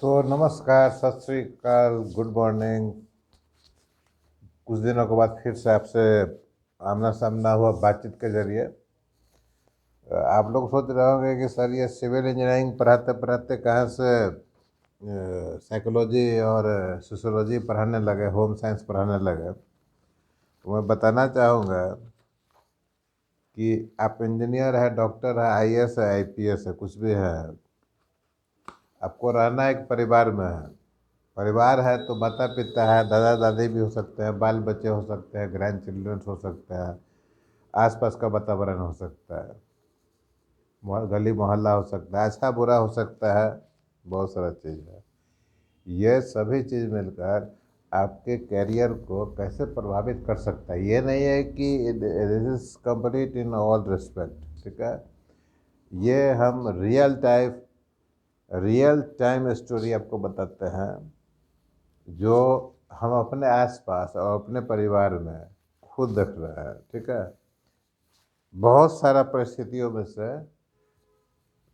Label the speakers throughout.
Speaker 1: तो नमस्कार, सत श्री अकाल, गुड मॉर्निंग। कुछ दिनों के बाद फिर से आपसे आमना सामना हुआ बातचीत के जरिए। आप लोग सोच रहे होंगे कि सर ये सिविल इंजीनियरिंग पढ़ाते पढ़ाते कहाँ से साइकोलॉजी और सोशोलॉजी पढ़ाने लगे, होम साइंस पढ़ाने लगे। तो मैं बताना चाहूँगा कि आप इंजीनियर है, डॉक्टर है, आईएएस है, आईपीएस है, कुछ भी है, आपको रहना एक परिवार में है। परिवार है तो माता पिता है, दादा दादी भी हो सकते हैं, बाल बच्चे हो सकते हैं, ग्रैंड चिल्ड्रन हो सकते हैं, आसपास का वातावरण हो सकता है, गली मोहल्ला हो सकता है, अच्छा बुरा हो सकता है, बहुत सारा चीज़ है। ये सभी चीज़ मिलकर आपके कैरियर को कैसे प्रभावित कर सकता है। ये नहीं है कि this is complete in all respect, ठीक है। ये हम रियल टाइम स्टोरी आपको बताते हैं, जो हम अपने आसपास और अपने परिवार में खुद देख रहे हैं, ठीक है। बहुत सारा परिस्थितियों में से,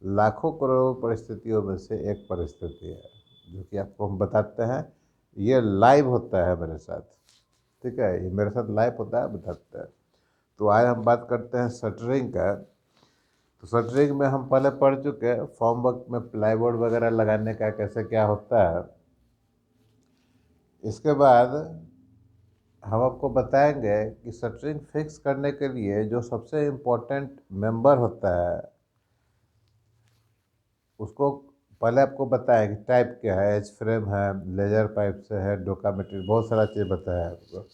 Speaker 1: लाखों करोड़ों परिस्थितियों में से एक परिस्थिति है जो कि आपको हम बताते हैं। ये लाइव होता है मेरे साथ, ठीक है, ये मेरे साथ लाइव होता है, बताते हैं। तो आज हम बात करते हैं शटरिंग का। तो शटरिंग में हम पहले पढ़ चुके हैं, फॉर्म वर्क में प्लाईवुड वगैरह लगाने का कैसे क्या होता है। इसके बाद हम आपको बताएंगे कि शटरिंग फिक्स करने के लिए जो सबसे इम्पोर्टेंट मेंबर होता है, उसको पहले आपको बताएं कि टाइप क्या है। एच फ्रेम है, लेजर पाइप से है, डोका मटेरियल, बहुत सारा चीज़ बताया है आपको।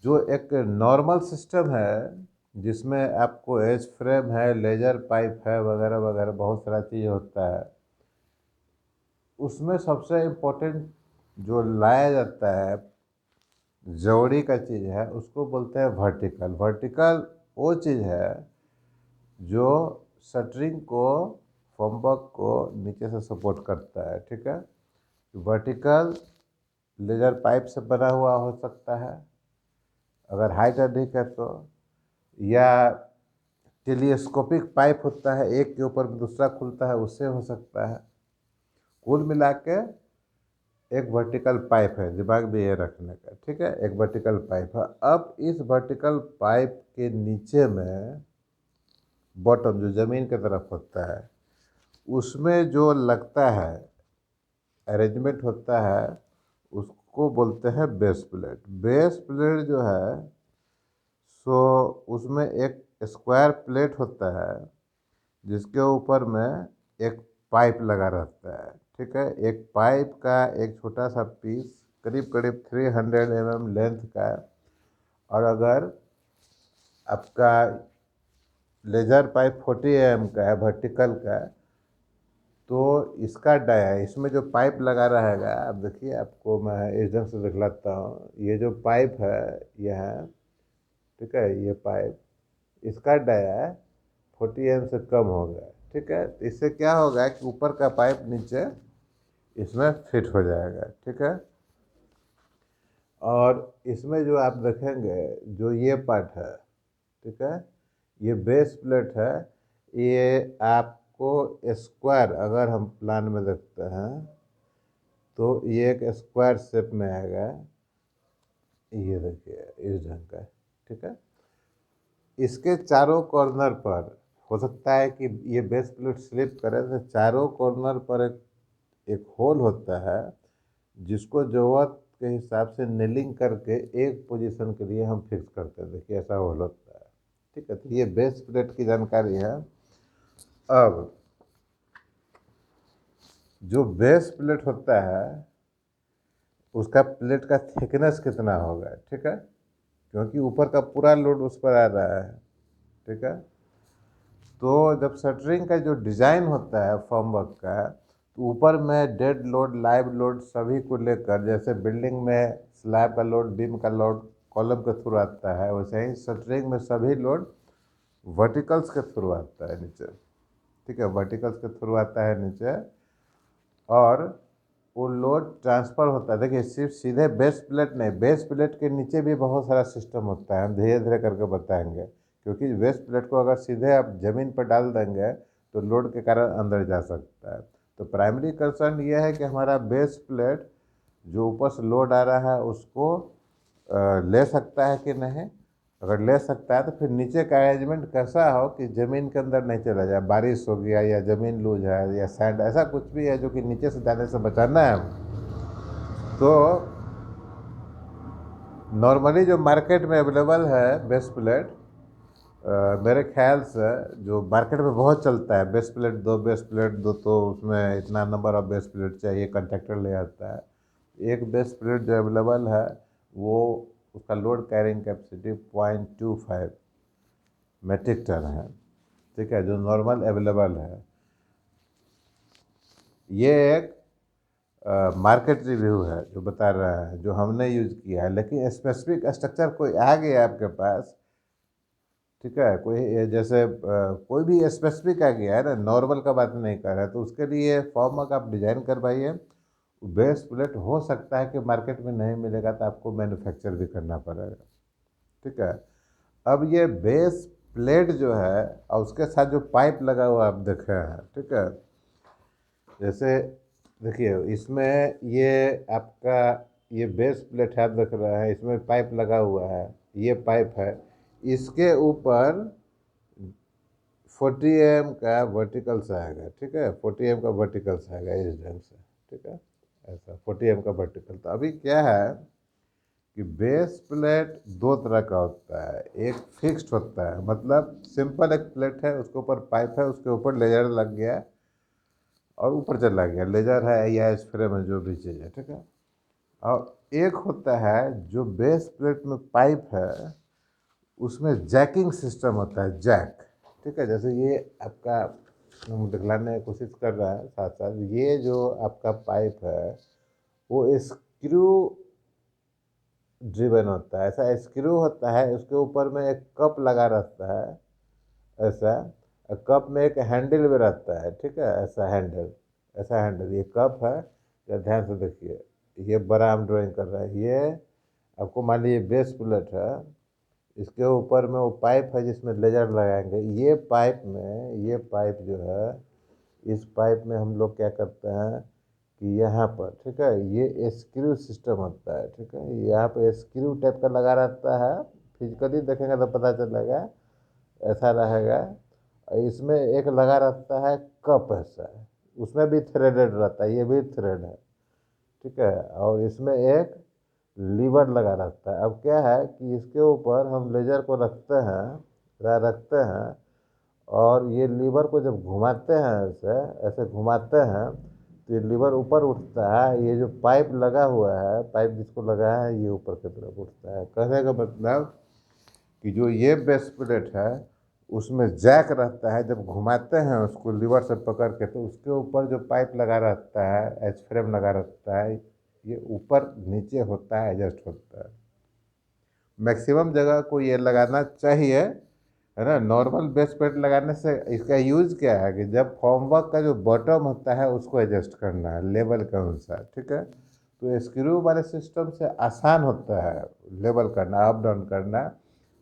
Speaker 1: जो एक नॉर्मल सिस्टम है जिसमें आपको एच फ्रेम है, लेजर पाइप है, वगैरह वगैरह बहुत सारा चीज़ होता है, उसमें सबसे इम्पोर्टेंट जो लाया जाता है, जोड़ी का चीज़ है, उसको बोलते हैं वर्टिकल। वर्टिकल वो चीज़ है जो शटरिंग को, फॉर्मवर्क को नीचे से सपोर्ट करता है, ठीक है। वर्टिकल लेजर पाइप से बना हुआ हो सकता है अगर हाइट अधिक है तो, या टेलीस्कोपिक पाइप होता है, एक के ऊपर दूसरा खुलता है, उससे हो सकता है। कुल मिला के एक वर्टिकल पाइप है, दिमाग में ये रखने का, ठीक है। एक वर्टिकल पाइप है। अब इस वर्टिकल पाइप के नीचे में बॉटम जो ज़मीन की तरफ होता है, उसमें जो लगता है अरेंजमेंट होता है, उसको बोलते हैं बेस प्लेट। बेस प्लेट जो है सो उसमें एक स्क्वायर प्लेट होता है जिसके ऊपर में एक पाइप लगा रहता है, ठीक है। एक पाइप का एक छोटा सा पीस करीब करीब 300 लेंथ का है। और अगर आपका लेजर पाइप 40 का है, वर्टिकल का है, तो इसका डाया, इसमें जो पाइप लगा रहेगा, अब देखिए आपको मैं इस ढंग से दिखलाता हूँ। ये जो पाइप है यह है, ठीक है, ये पाइप, इसका डाया 40 से कम होगा, ठीक है। तो इससे क्या होगा कि ऊपर का पाइप नीचे इसमें फिट हो जाएगा, ठीक है। और इसमें जो आप देखेंगे, जो ये पार्ट है, ठीक है, ये बेस प्लेट है। ये आपको स्क्वायर, अगर हम प्लान में देखते हैं तो ये एक स्क्वायर शेप में आएगा। ये देखिए इस ढंग का, ठीक है। इसके चारों कॉर्नर पर हो सकता है कि ये बेस प्लेट स्लिप करे, तो चारों कॉर्नर पर एक एक होल होता है जिसको ज़रूरत के हिसाब से नेलिंग करके एक पोजीशन के लिए हम फिक्स करते हैं। देखिए ऐसा होल होता है, ठीक है। तो ये बेस प्लेट की जानकारी है। अब जो बेस प्लेट होता है उसका प्लेट का थिकनेस कितना होगा, ठीक है, क्योंकि ऊपर का पूरा लोड उस पर आ रहा है, ठीक है। तो जब शटरिंग का जो डिज़ाइन होता है फॉर्म वर्क का, तो ऊपर में डेड लोड, लाइव लोड सभी को लेकर, जैसे बिल्डिंग में स्लैब का लोड, बीम का लोड कॉलम के थ्रू आता है, वैसे ही शटरिंग में सभी लोड वर्टिकल्स के थ्रू आता है नीचे, ठीक है, वर्टिकल्स के थ्रू आता है नीचे। और वो लोड ट्रांसफ़र होता है। देखिए सिर्फ सीधे बेस प्लेट नहीं, बेस प्लेट के नीचे भी बहुत सारा सिस्टम होता है, हम धीरे धीरे करके बताएंगे। क्योंकि बेस प्लेट को अगर सीधे आप ज़मीन पर डाल देंगे तो लोड के कारण अंदर जा सकता है। तो प्राइमरी कंसर्न ये है कि हमारा बेस प्लेट जो ऊपर से लोड आ रहा है उसको ले सकता है कि नहीं। अगर ले सकता है तो फिर नीचे का अरेंजमेंट कैसा हो कि ज़मीन के अंदर नहीं चला जाए, बारिश हो गया या ज़मीन लूज है या सैंड ऐसा कुछ भी है जो कि नीचे से जाने से बचाना है। तो नॉर्मली जो मार्केट में अवेलेबल है बेस प्लेट, मेरे ख्याल से जो मार्केट में बहुत चलता है, बेस प्लेट दो तो उसमें इतना नंबर ऑफ बेस प्लेट चाहिए, कॉन्ट्रैक्टर ले आता है। एक बेस प्लेट जो अवेलेबल है वो उसका load carrying capacity 0.25 metric ton है, ठीक है, जो नॉर्मल अवेलेबल है। ये एक मार्केट रिव्यू है जो बता रहा है, जो हमने यूज़ किया है। लेकिन स्पेसिफिक स्ट्रक्चर कोई आ गया आपके पास, ठीक है, कोई जैसे कोई भी स्पेसिफिक आ गया है ना, नॉर्मल का बात नहीं कर रहा है, तो उसके लिए फॉर्मवर्क आप डिजाइन करवाइए। बेस प्लेट हो सकता है कि मार्केट में नहीं मिलेगा तो आपको मैन्युफैक्चर भी करना पड़ेगा, ठीक है। अब ये बेस प्लेट जो है और उसके साथ जो पाइप लगा हुआ आप देखे हैं, ठीक है, जैसे देखिए इसमें ये आपका ये बेस प्लेट है, आप देख रहे हैं इसमें पाइप लगा हुआ है, ये पाइप है, इसके ऊपर 40 mm का वर्टिकल्स आएगा, ठीक है, 40 mm का वर्टिकल्स आएगा इस ढंग से, ठीक है, ऐसा 40 mm का वर्टिकल। तो अभी क्या है कि बेस प्लेट दो तरह का होता है, एक फिक्स्ड होता है, मतलब सिंपल एक प्लेट है, उसके ऊपर पाइप है, उसके ऊपर लेजर लग गया और ऊपर चला गया, लेजर है या स्प्रे में जो भी चीज़ है, ठीक है। और एक होता है जो बेस प्लेट में पाइप है, उसमें जैकिंग सिस्टम होता है, जैक, ठीक है। जैसे ये आपका हम दिखलाने की कोशिश कर रहा है साथ साथ, ये जो आपका पाइप है वो स्क्रू ड्रिवन होता है, ऐसा स्क्रू होता है, उसके ऊपर में एक कप लगा रहता है ऐसा, कप में एक हैंडल भी रहता है, ठीक है, ऐसा हैंडल, ऐसा हैंडल, ये कप है, तो ध्यान से देखिए, ये बड़ा हम ड्राइंग कर रहे हैं। ये आपको मान लीजिए बेस प्लेट है, इसके ऊपर में वो पाइप है जिसमें लेजर लगाएंगे, ये पाइप जो है, इस पाइप में हम लोग क्या करते हैं कि यहाँ पर, ठीक है, ये स्क्रू सिस्टम होता है, ठीक है, यहाँ पे स्क्रू टाइप का लगा रहता है, फिजिकली देखेंगे तो पता चलेगा, ऐसा रहेगा। इसमें एक लगा रहता है कप ऐसा, उसमें भी थ्रेडेड रहता है, ये भी थ्रेड है, ठीक है, और इसमें एक लीवर लगा रहता है। अब क्या है कि इसके ऊपर हम लेजर को रखते हैं और ये लीवर को जब घुमाते हैं, ऐसे ऐसे घुमाते हैं तो ये लीवर ऊपर उठता है, ये जो पाइप लगा हुआ है, पाइप जिसको लगा है ये ऊपर की तरफ उठता है। कहने का मतलब कि जो ये बेस प्लेट है उसमें जैक रहता है, जब घुमाते हैं उसको लीवर से पकड़ के तो उसके ऊपर जो पाइप लगा रहता है, एच फ्रेम लगा रहता है, ये ऊपर नीचे होता है, एडजस्ट होता है। मैक्सिमम जगह को ये लगाना चाहिए, है ना। नॉर्मल बेस प्लेट लगाने से इसका यूज़ क्या है कि जब फॉर्मवर्क का जो बॉटम होता है उसको एडजस्ट करना है लेवल के अनुसार, ठीक है, तो स्क्रू वाले सिस्टम से आसान होता है लेवल करना, अप डाउन करना।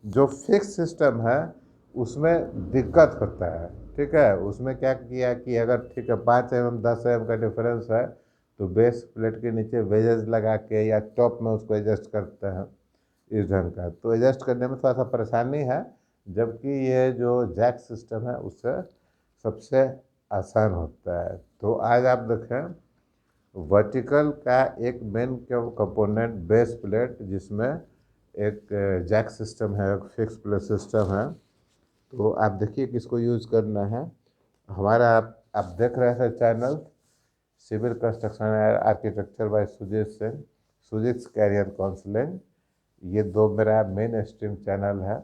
Speaker 1: जो फिक्स सिस्टम है उसमें दिक्कत होता है, ठीक है। उसमें क्या किया कि अगर ठीक है 5 mm 10 mm का डिफरेंस है तो बेस प्लेट के नीचे वेजेस लगा के या टॉप में उसको एडजस्ट करते हैं इस ढंग का, तो एडजस्ट करने में थोड़ा सा परेशानी है, जबकि ये जो जैक सिस्टम है उससे सबसे आसान होता है। तो आज आप देखें वर्टिकल का एक मेन कंपोनेंट बेस प्लेट, जिसमें एक जैक सिस्टम है, एक फिक्स प्लेट सिस्टम है। तो आप देखिए किसको यूज़ करना है। हमारा आप देख रहे थे channel civil construction architecture by Sujit Singh, Sujit career counselling, ये दो मेरा मेन स्ट्रीम चैनल है।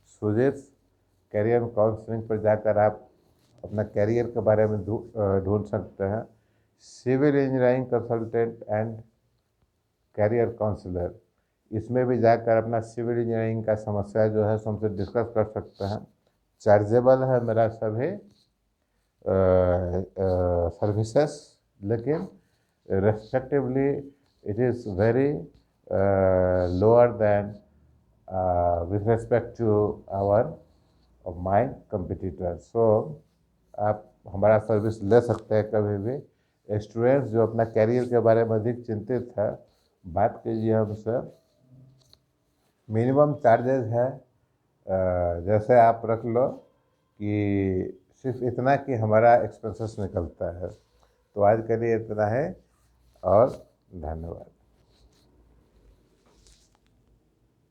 Speaker 1: सुजीत कैरियर काउंसलिंग पर जाकर आप अपना कैरियर के बारे में ढूंढ सकते हैं। Civil engineering consultant and career counsellor, इसमें भी जाकर अपना सिविल इंजीनियरिंग का समस्या जो है हमसे डिस्कस कर सकते हैं। चार्जेबल है मेरा सभी सर्विसेज, लेकिन respectively it is very lower than with respect to our of my competitor। सो आप हमारा सर्विस ले सकते हैं कभी भी। स्टूडेंट्स जो अपना कैरियर के बारे में अधिक चिंतित है, बात कीजिए हमसे। मिनिमम चार्जेस है, जैसे आप रख लो कि सिर्फ इतना कि हमारा एक्सपेंसेस निकलता है। तो आज के लिए इतना है और धन्यवाद।